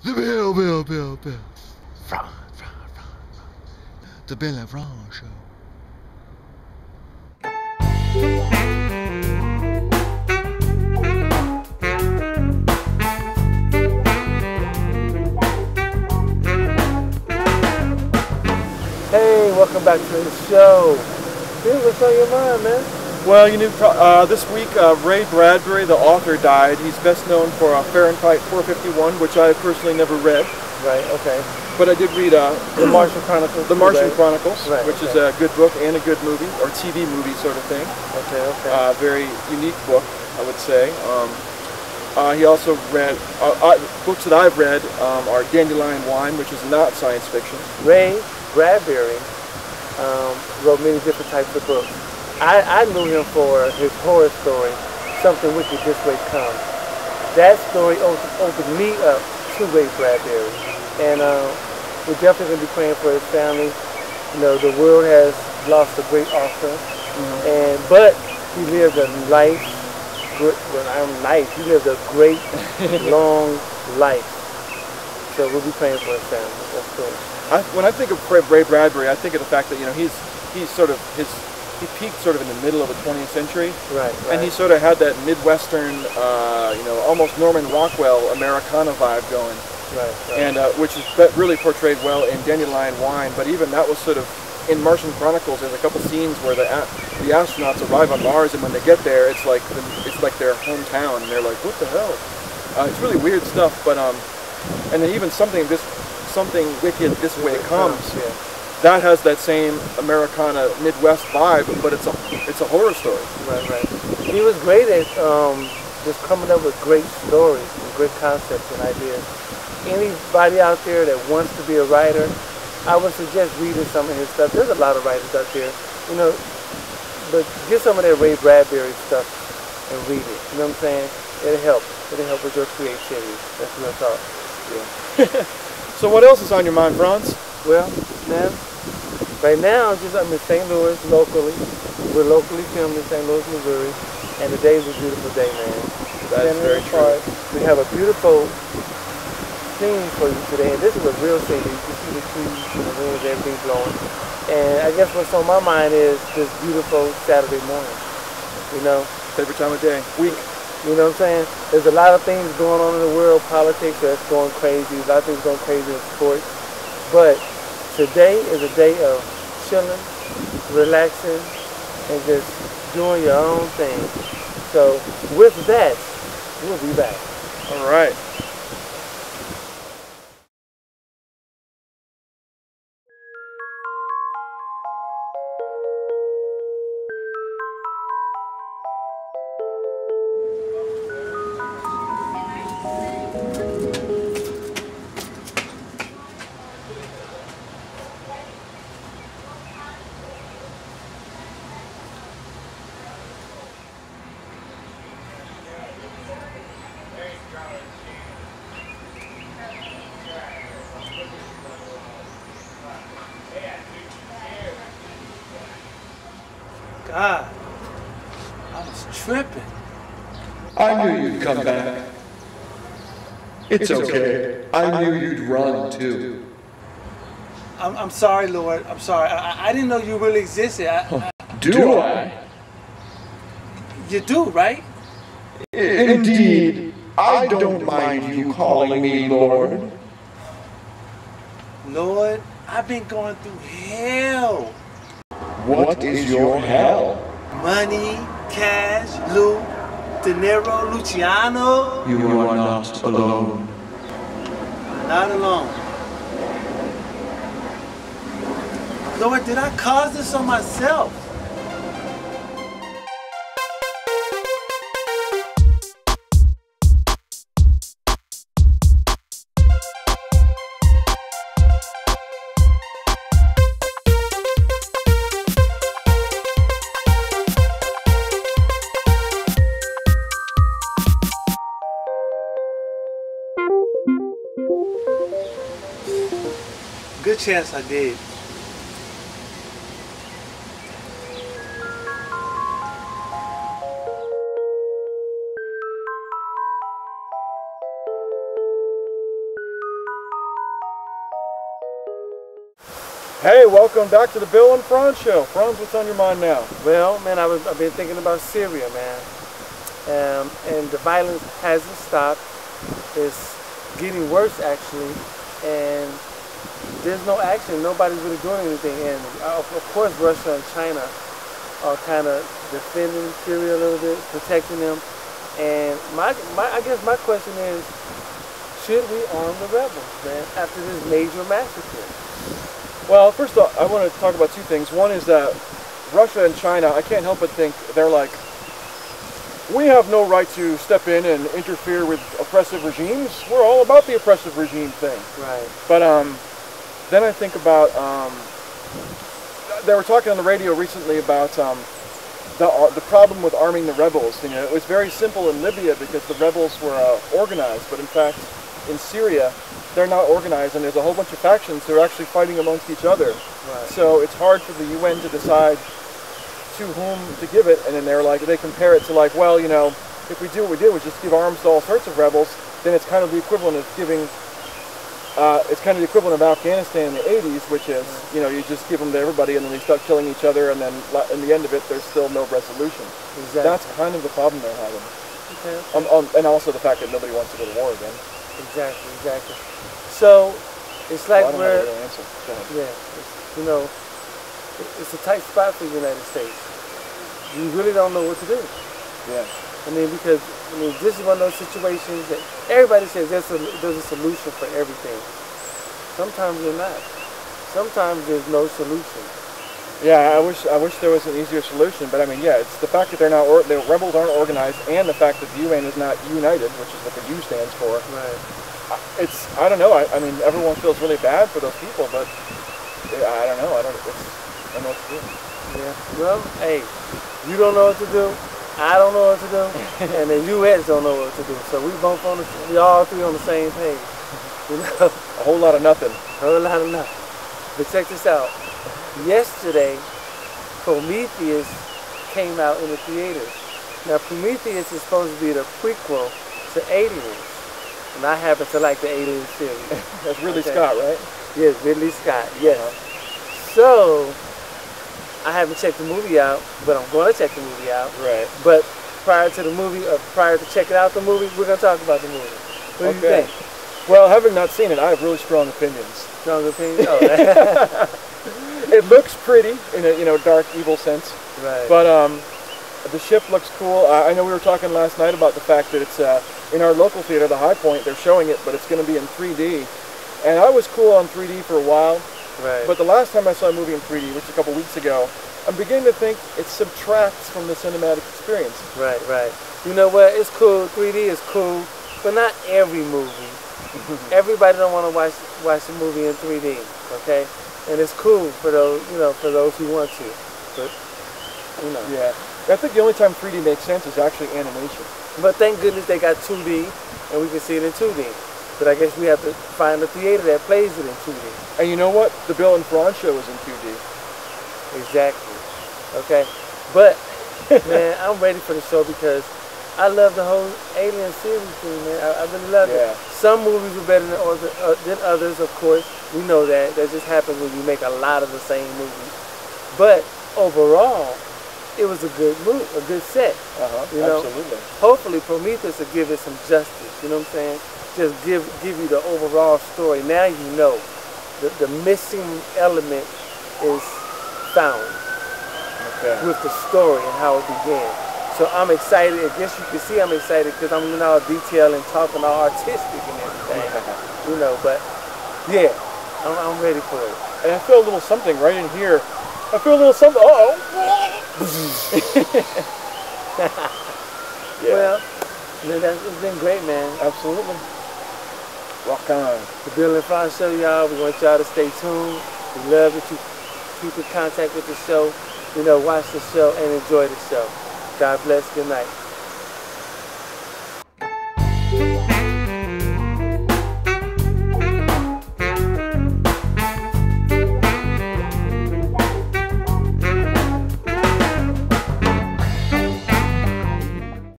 The Bill. Frantz. The Bill and Frantz Show. Hey, welcome back to the show. Dude, what's on your mind, man? Well, you knew this week Ray Bradbury, the author, died. He's best known for Fahrenheit 451, which I personally never read. Right, okay. But I did read The Martian Chronicles. The Martian Chronicles, right, which is a good book and a good movie, or TV movie sort of thing. Okay. Very unique book, I would say. He also read, books that I've read are Dandelion Wine, which is not science fiction. Ray Bradbury wrote many different types of books. I knew him for his horror story, Something Wicked This Way Comes. That story opened me up to Ray Bradbury. And we're definitely going to be praying for his family. You know, the world has lost a great author. But he lived a life, he lived a great, long life. So we'll be praying for his family. That's cool. When I think of Ray Bradbury, I think of the fact that, you know, he peaked sort of in the middle of the 20th century. Right. And he sort of had that Midwestern, you know, almost Norman Rockwell Americana vibe going. Right. And which is really portrayed well in Dandelion Wine. But even that was sort of, in Martian Chronicles, there's a couple scenes where the astronauts arrive on Mars, and when they get there, it's like their hometown, and they're like, what the hell? It's really weird stuff. But and then even Something Wicked This Way Comes. Yeah. That has that same Americana Midwest vibe, but it's a horror story. Right. He was great at just coming up with great stories and great concepts and ideas. Anybody out there that wants to be a writer, I would suggest reading some of his stuff. There's a lot of writers out there, you know, but get some of that Ray Bradbury stuff and read it. You know what I'm saying? It'll help. It'll help with your creativity. That's real talk. Yeah. So what else is on your mind, Frantz? Well, man, right now I'm in St. Louis locally. We're locally filmed in St. Louis, Missouri, and today's a beautiful day, man. That's very true. We have a beautiful scene for you today, and this is a real scene. You can see the trees and the winds, everything blowing. And I guess what's on my mind is this beautiful Saturday morning. You know, Favorite time of day, week. You know what I'm saying? There's a lot of things going on in the world, politics that's going crazy, a lot of things going crazy in sports. But today is a day of chilling, relaxing, and just doing your own thing. So with that, we'll be back. All right. God, I was tripping. I knew you'd come back. It's okay. I knew you'd run too. I'm sorry, Lord. I'm sorry. I didn't know you really existed. Do I? You do, right? Indeed. I don't mind you calling me Lord. Lord, I've been going through hell. What is your hell? Money, cash, loot, De Niro, Luciano. You are not alone. Not alone. Lord, did I cause this on myself? Good chance I did. Hey, welcome back to the Bill and Frantz Show. Frantz, what's on your mind now? Well, man, I've been thinking about Syria, man. And the violence hasn't stopped. It's getting worse, actually. And there's no action. Nobody's really doing anything. And of course, Russia and China are kind of defending Syria a little bit, protecting them. And I guess my question is, should we arm the rebels, man, after this major massacre? Well, first off, I want to talk about two things. One is that Russia and China, I can't help but think they're like, we have no right to step in and interfere with oppressive regimes. We're all about the oppressive regime thing. Right. But then I think about, they were talking on the radio recently about the problem with arming the rebels. You know, it was very simple in Libya because the rebels were organized, but in fact, in Syria, they're not organized, and there's a whole bunch of factions who are actually fighting amongst each other. Right. So it's hard for the UN to decide to whom to give it, and then they compare it to like, well, you know, if we do what we did, which is give arms to all sorts of rebels, then it's kind of the equivalent of giving, Afghanistan in the 80s, which is, you know, you just give them to everybody, and then they start killing each other, and then in the end of it, there's still no resolution. Exactly. That's kind of the problem they're having. Okay. And also the fact that nobody wants to go to war again. Exactly. So it's like I don't have a real answer. Go ahead. you know, it's a tight spot for the United States. You really don't know what to do. Yeah. I mean, because this is one of those situations that everybody says there's a solution for everything. Sometimes there's not. Sometimes there's no solution. Yeah, I wish there was an easier solution, but I mean, yeah, it's the fact that the rebels aren't organized, and the fact that the UN is not united, which is what the U stands for. Right. I don't know. I mean, everyone feels really bad for those people, but I don't know. I don't know what to do. Yeah. Well, hey, you don't know what to do. I don't know what to do, and the U.S. don't know what to do. So we all three on the same page. You know, a whole lot of nothing. A whole lot of nothing. But check this out. Yesterday, Prometheus came out in the theaters. Now, Prometheus is supposed to be the prequel to Aliens, and I happen to like the Alien series. That's Ridley Scott, right? Yes, Ridley Scott. Yes. So I haven't checked the movie out, but I'm going to check the movie out. Right. But prior to checking out the movie, we're going to talk about the movie. What do you think? Well, having not seen it, I have really strong opinions. Strong opinions? Oh, it looks pretty in a dark, evil sense. Right. But the ship looks cool. I know we were talking last night about the fact that it's in our local theater, the High Point. They're showing it, but it's going to be in 3D. And I was cool on 3D for a while. Right. But the last time I saw a movie in 3D, which was a couple weeks ago, I'm beginning to think it subtracts from the cinematic experience. Right. You know what? It's cool. 3D is cool, but not every movie. Everybody don't want to watch the movie in 3D, okay? And it's cool for those, for those who want to. But, Yeah. I think the only time 3D makes sense is actually animation. But thank goodness they got 2D, and we can see it in 2D. But I guess we have to find a theater that plays it in 2D. And you know what? The Bill and Frantz Show is in 2D. Exactly. Okay. But, man, I'm ready for the show because I love the whole Alien series thing, man. I really love it. Some movies are better than others, of course. We know that. That just happens when you make a lot of the same movies. But overall, it was a good movie, a good set. Absolutely. Hopefully Prometheus will give it some justice, you know what I'm saying? Just give you the overall story. Now you know the missing element is found with the story and how it began. So I'm excited. I guess you can see I'm excited because I'm all detailed and talking all artistic and everything. But yeah, I'm ready for it. And I feel a little something right in here. I feel a little something. Uh-oh. Well, it's been great, man. Absolutely. Rock on. The Bill and Frantz Show, y'all. We want y'all to stay tuned. We love that you keep in contact with the show. Watch the show and enjoy the show. God bless. Good night.